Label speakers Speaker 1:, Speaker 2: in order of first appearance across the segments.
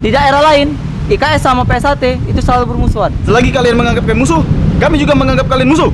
Speaker 1: Di daerah lain, IKS sama PSAT itu selalu bermusuhan.
Speaker 2: Selagi kalian menganggap kami musuh, kami juga menganggap kalian musuh.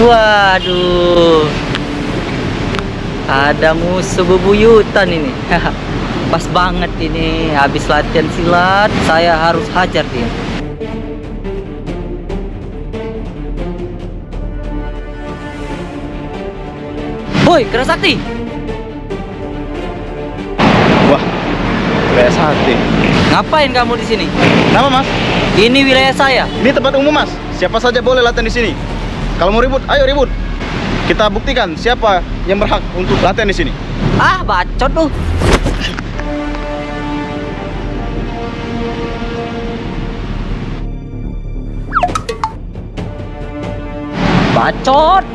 Speaker 1: Waduh, ada musuh bebuyutan ini. Pas banget ini, habis latihan silat, saya harus hajar dia. Woi, Kera Sakti.
Speaker 2: Wah, wilayah sate.
Speaker 1: Ngapain kamu di sini?
Speaker 2: Nama mas?
Speaker 1: Ini wilayah saya.
Speaker 2: Ini tempat umum mas. Siapa saja boleh latihan di sini. Kalau mau ribut, ayo ribut. Kita buktikan siapa yang berhak untuk latihan di sini.
Speaker 1: Ah, bacot lu. Bacot.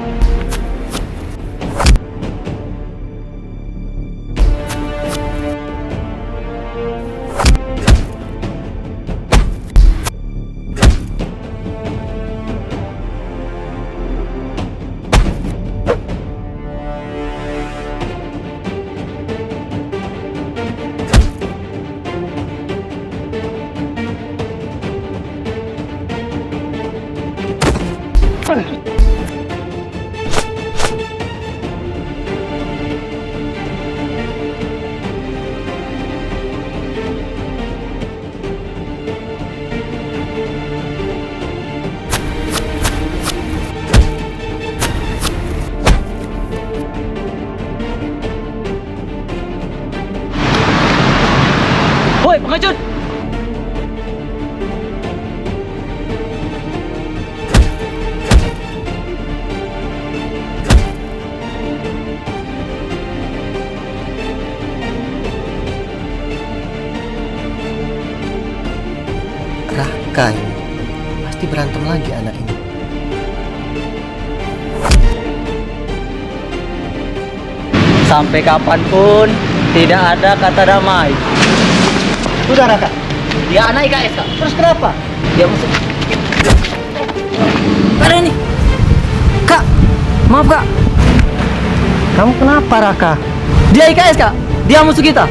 Speaker 1: Woi, pengecut.
Speaker 3: Raka ini pasti berantem lagi anak ini.
Speaker 1: Sampai kapanpun tidak ada kata damai.
Speaker 3: Sudah Raka.
Speaker 1: Dia anak IKS, Kak.
Speaker 3: Terus kenapa?
Speaker 1: Dia musuh. Ada ini. Kak, maaf Kak.
Speaker 3: Kamu kenapa Raka?
Speaker 1: Dia IKS, Kak. Dia musuh kita.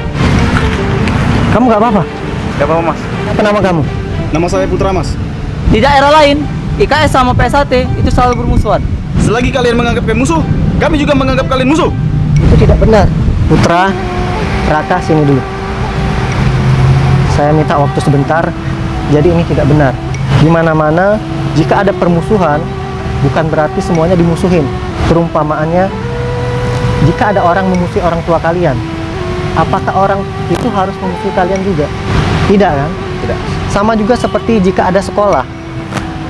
Speaker 3: Kamu gak apa-apa?
Speaker 2: Gak apa-apa mas.
Speaker 3: Apa nama kamu?
Speaker 2: Nama saya Putra mas.
Speaker 1: Di daerah lain, IKS sama PSAT itu selalu bermusuhan.
Speaker 2: Selagi kalian menganggap kalian musuh, kami juga menganggap kalian musuh.
Speaker 3: Itu tidak benar. Putra, Raka sini dulu. Saya minta waktu sebentar. Jadi ini tidak benar. Di mana-mana jika ada permusuhan, bukan berarti semuanya dimusuhin. Perumpamaannya, jika ada orang memusuhi orang tua kalian, apakah orang itu harus memusuhi kalian juga? Tidak kan?
Speaker 2: Tidak.
Speaker 3: Sama juga seperti jika ada sekolah.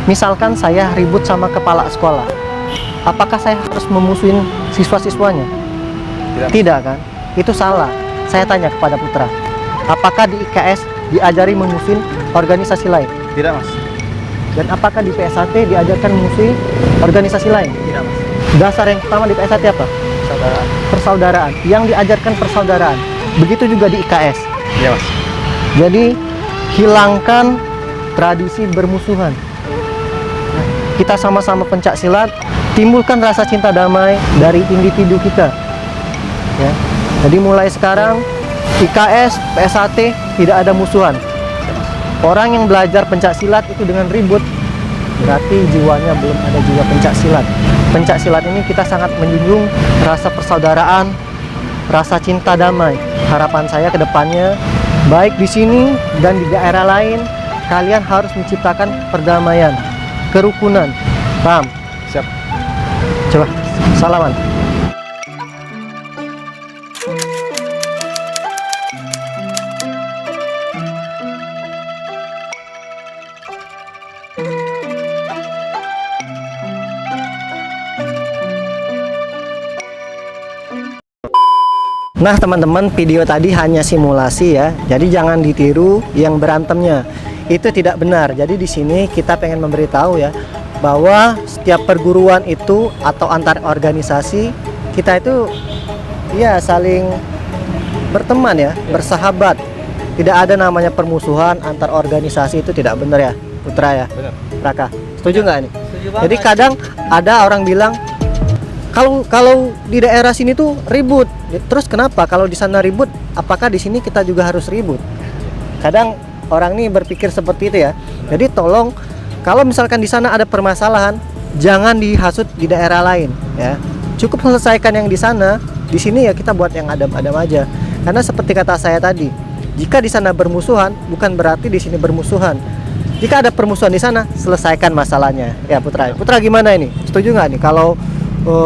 Speaker 3: Misalkan saya ribut sama kepala sekolah, apakah saya harus memusuhin siswa-siswanya?
Speaker 2: Tidak.
Speaker 3: Tidak kan? Itu salah. Saya tanya kepada Putra, apakah di IKS diajari memusuhin organisasi lain?
Speaker 2: Tidak mas.
Speaker 3: Dan apakah di PSAT diajarkan memusuhi organisasi lain?
Speaker 2: Tidak mas.
Speaker 3: Dasar yang pertama di PSAT apa?
Speaker 2: Saudara.
Speaker 3: Persaudaraan. Yang diajarkan persaudaraan. Begitu juga di IKS.
Speaker 2: Iya mas.
Speaker 3: Jadi hilangkan tradisi bermusuhan. Kita sama-sama pencak silat, timbulkan rasa cinta damai dari individu kita. Ya. Jadi mulai sekarang IKS, PSAT tidak ada musuhan. Orang yang belajar pencak silat itu dengan ribut, berarti jiwanya belum ada jiwa pencak silat. Pencak silat ini kita sangat menjunjung rasa persaudaraan, rasa cinta damai. Harapan saya ke depannya, baik di sini dan di daerah lain, kalian harus menciptakan perdamaian, kerukunan. Paham?
Speaker 2: Siap.
Speaker 3: Coba, salaman. Nah teman-teman, video tadi hanya simulasi ya. Jadi jangan ditiru yang berantemnya. Itu tidak benar. Jadi di sini kita pengen memberitahu ya, bahwa setiap perguruan itu atau antar organisasi kita itu ya saling berteman ya, bersahabat. Tidak ada namanya permusuhan antar organisasi, itu tidak benar ya, Putra ya.
Speaker 2: Benar.
Speaker 3: Raka, setuju nggak nih?
Speaker 1: Setuju
Speaker 3: Jadi kadang ada orang bilang kalau di daerah sini tuh ribut. Terus kenapa kalau di sana ribut, apakah di sini kita juga harus ribut? Kadang orang nih berpikir seperti itu ya. Jadi tolong, kalau misalkan di sana ada permasalahan, jangan dihasut di daerah lain ya. Cukup selesaikan yang di sana, di sini ya kita buat yang adem-adem aja. Karena seperti kata saya tadi, jika di sana bermusuhan bukan berarti di sini bermusuhan. Jika ada permusuhan di sana, selesaikan masalahnya. Ya Putra. Putra gimana ini? Setuju nggak nih kalau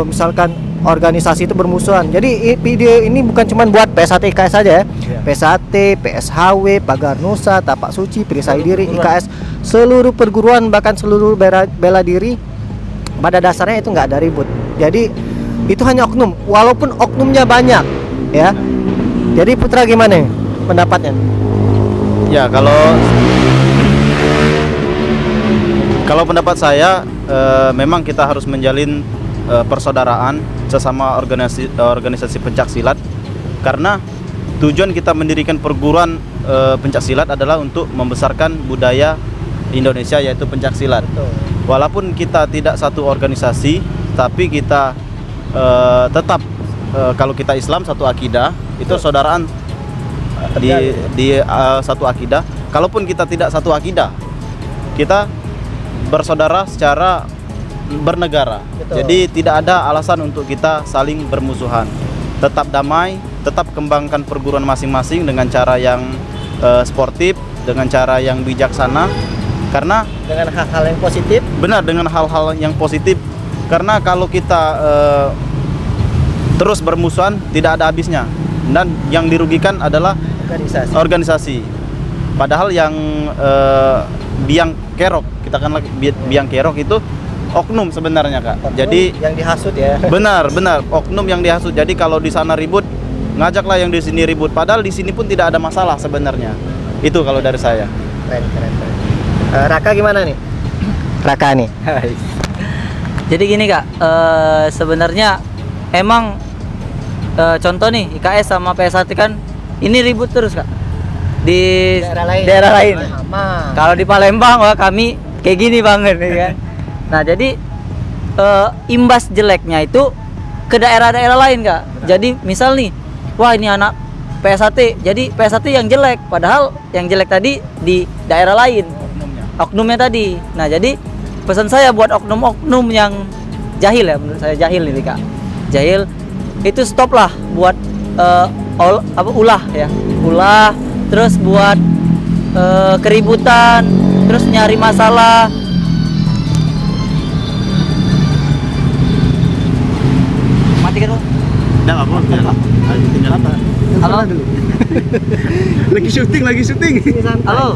Speaker 3: misalkan organisasi itu bermusuhan? Jadi video ini bukan cuma buat PSAT IKS saja ya. PSAT, PSHW, Pagar Nusa, Tapak Suci, Perisai Diri, IKS, seluruh perguruan bahkan seluruh bela diri pada dasarnya itu nggak ada ribut. Jadi itu hanya oknum, walaupun oknumnya banyak ya. Jadi Putra gimana nih pendapatnya?
Speaker 2: Ya, kalau pendapat saya memang kita harus menjalin persaudaraan sesama organisasi pencak silat, karena tujuan kita mendirikan perguruan pencak silat adalah untuk membesarkan budaya Indonesia, yaitu pencak silat. Walaupun kita tidak satu organisasi, tapi kita tetap kalau kita Islam satu akidah, itu saudaraan di satu akidah. Kalaupun kita tidak satu akidah, kita bersaudara secara bernegara. Jadi tidak ada alasan untuk kita saling bermusuhan. Tetap damai, tetap kembangkan perguruan masing-masing dengan cara yang sportif, dengan cara yang bijaksana. Karena
Speaker 3: Dengan hal-hal yang positif.
Speaker 2: benar, dengan hal-hal yang positif. Karena kalau kita terus bermusuhan tidak ada habisnya, dan yang dirugikan adalah organisasi. Padahal yang biang kerok, kita kan biang kerok itu oknum sebenarnya, Kak.
Speaker 3: Oknum
Speaker 2: jadi
Speaker 3: yang dihasut ya.
Speaker 2: benar oknum yang dihasut. Jadi kalau di sana ribut, ngajaklah yang di sini ribut. Padahal di sini pun tidak ada masalah sebenarnya. Itu kalau dari saya.
Speaker 3: Keren. Raka gimana nih? Raka nih.
Speaker 1: Jadi gini Kak, sebenarnya emang contoh nih IKS sama PSAT kan ini ribut terus Kak di daerah lain. Kalau di Palembang wah kami kayak gini banget ya kan. Nah jadi imbas jeleknya itu ke daerah-daerah lain Kak. Jadi misal nih, wah ini anak PSAT, jadi PSAT yang jelek, padahal yang jelek tadi di daerah lain, oknumnya tadi. Nah jadi pesan saya buat oknum-oknum yang jahil ya, menurut saya jahil ini Kak, jahil itu stop lah buat ulah ya, ulah terus buat keributan, terus nyari masalah. Matikan dulu.
Speaker 2: Enggak apa-apa. Tinggal apa?
Speaker 1: Halo.
Speaker 2: lagi syuting.
Speaker 1: Halo.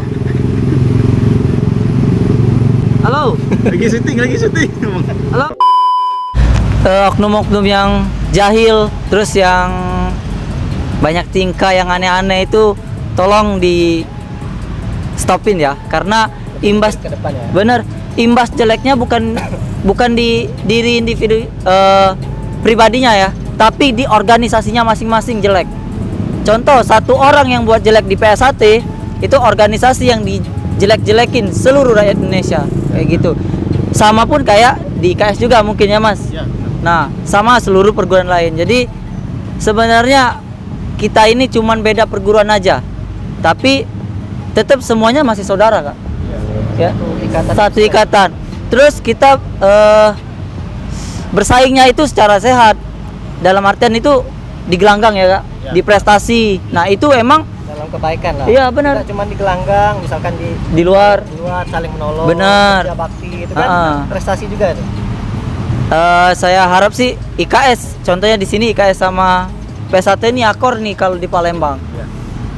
Speaker 1: Halo.
Speaker 2: Lagi syuting.
Speaker 1: Halo. Oknum-oknum yang jahil, terus yang banyak tingkah yang aneh-aneh itu tolong di stopin ya, karena imbas
Speaker 3: ke depan ya.
Speaker 1: bener, imbas jeleknya bukan di diri individu pribadinya ya, tapi di organisasinya masing-masing jelek. Contoh, satu orang yang buat jelek di PSAT itu organisasi yang dijelek-jelekin seluruh rakyat Indonesia kayak gitu. Sama pun kayak di IKS juga mungkin ya Mas.
Speaker 2: Ya.
Speaker 1: Nah, sama seluruh perguruan lain. Jadi sebenarnya kita ini cuman beda perguruan aja, tapi tetap semuanya masih saudara Kak. Ya, satu ikatan. Terus kita bersaingnya itu secara sehat. Dalam artian itu di gelanggang ya Kak, di prestasi. Nah itu emang
Speaker 3: Dalam kebaikan lah.
Speaker 1: iya benar.
Speaker 3: Kita cuma di gelanggang, misalkan
Speaker 1: Di luar.
Speaker 3: saling menolong.
Speaker 1: Benar.
Speaker 3: Kerja bakti itu kan prestasi juga tuh.
Speaker 1: Saya harap sih IKS, contohnya di sini IKS sama PSAT ini akor nih kalau di Palembang.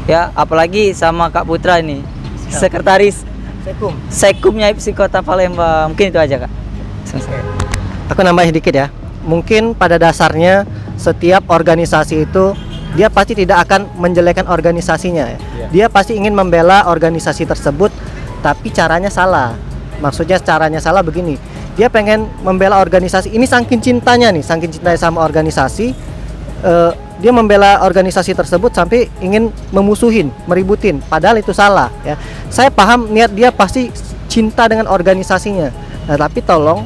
Speaker 1: Ya, apalagi sama Kak Putra ini, sekretaris Sekumnya IPSI Kota Palembang. Mungkin itu aja Kak.
Speaker 3: Aku nambah sedikit ya. Mungkin pada dasarnya setiap organisasi itu dia pasti tidak akan menjelekan organisasinya ya. Dia pasti ingin membela organisasi tersebut, tapi caranya salah. Maksudnya caranya salah begini. Dia pengen membela organisasi ini saking cintanya sama organisasi, dia membela organisasi tersebut sampai ingin memusuhin, meributin. Padahal itu salah ya. Saya paham niat dia pasti cinta dengan organisasinya. Nah, tapi tolong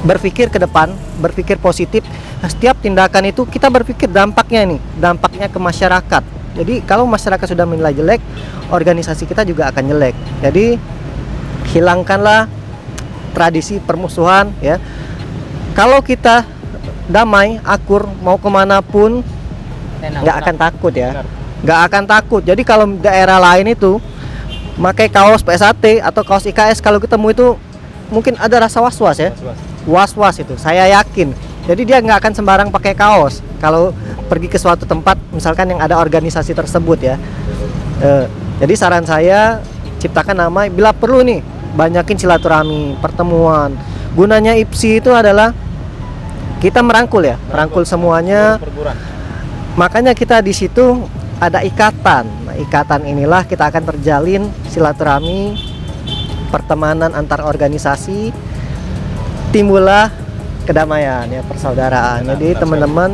Speaker 3: berpikir ke depan, berpikir positif. Setiap tindakan itu kita berpikir dampaknya ke masyarakat. Jadi kalau masyarakat sudah menilai jelek, organisasi kita juga akan jelek. Jadi hilangkanlah tradisi permusuhan ya. Kalau kita damai, akur, mau kemanapun nggak akan takut ya, nggak akan takut. Jadi kalau daerah lain itu pakai kaos PSAT atau kaos IKS, kalau ketemu itu mungkin ada rasa was-was ya, was-was itu saya yakin. Jadi dia nggak akan sembarang pakai kaos kalau pergi ke suatu tempat misalkan yang ada organisasi tersebut ya. Jadi saran saya, ciptakan nama, bila perlu nih banyakin silaturahmi, pertemuan. Gunanya IPSI itu adalah kita merangkul ya, merangkul semuanya. Makanya kita di situ ada ikatan. Nah, ikatan inilah kita akan terjalin silaturahmi, pertemanan antar organisasi, timbullah kedamaian ya, persaudaraan. Jadi teman-teman,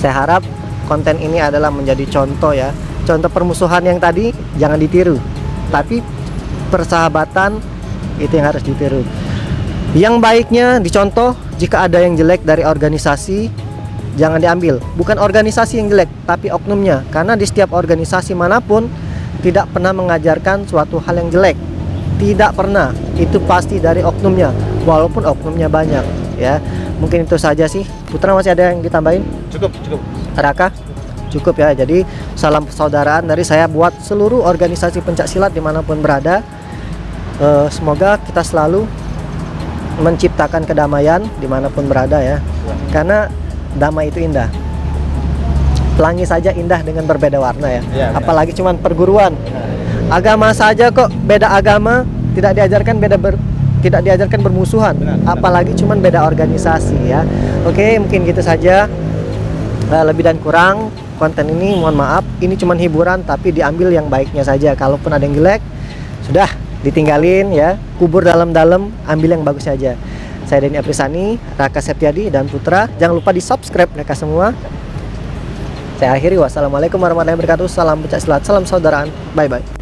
Speaker 3: saya harap konten ini adalah menjadi contoh ya, contoh permusuhan yang tadi jangan ditiru, tapi persahabatan itu yang harus ditiru. Yang baiknya dicontoh, jika ada yang jelek dari organisasi jangan diambil. Bukan organisasi yang jelek, tapi oknumnya. Karena di setiap organisasi manapun tidak pernah mengajarkan suatu hal yang jelek. Tidak pernah. Itu pasti dari oknumnya, walaupun oknumnya banyak ya. Mungkin itu saja sih. Putra, masih ada yang ditambahin?
Speaker 2: Cukup.
Speaker 3: Raka? Cukup ya. Jadi salam persaudaraan dari saya buat seluruh organisasi pencaksilat dimanapun berada. Semoga kita selalu menciptakan kedamaian dimanapun berada ya. Karena damai itu indah. Pelangi saja indah dengan berbeda warna ya. Apalagi cuman perguruan. Agama saja kok beda agama, tidak diajarkan bermusuhan. Apalagi cuman beda organisasi ya. Oke, mungkin gitu saja. Lebih dan kurang konten ini mohon maaf. Ini cuman hiburan, tapi diambil yang baiknya saja. Kalaupun ada yang jelek, sudah ditinggalin ya, kubur dalam-dalam, ambil yang bagus saja. Saya Denny Aprisani, Raka Septiadi dan Putra. Jangan lupa di subscribe mereka semua. Saya akhiri, wassalamualaikum warahmatullahi wabarakatuh. Salam pencaksilat, salam saudaraan, bye bye.